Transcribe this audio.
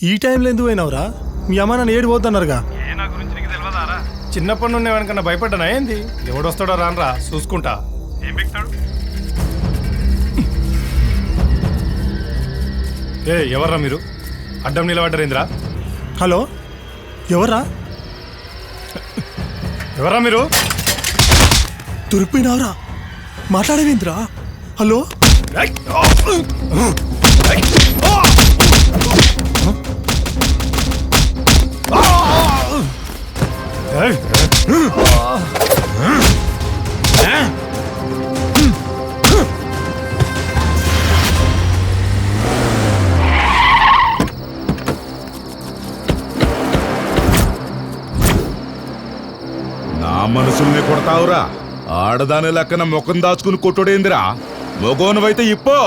ఈ టైంలో ఎందుకు పోయినావురా? మీ అమ్మ నన్ను ఏడు పోతున్నారుగా. నా గురించి నీకు తెలియదారా? చిన్నప్పటి నుండి ఎవరికన్నా భయపడ్డానా ఏంది? ఎవడొస్తాడో రానరా చూసుకుంటా. ఏం బిక్తాడు? ఎవర్రా మీరు? అడ్డం నిలబడ్డారేంద్రా? హలో, ఎవర్రా? ఎవర్రా మీరు? దొరికిపోయినావురా? మాట్లాడేవేంద్రా? హలో, నా మనసుల్ని కొడతావురా? ఆడదాని లెక్కన ముఖం దాచుకుని కొట్టుడేందిరా? మగోనవైతే ఇప్పో.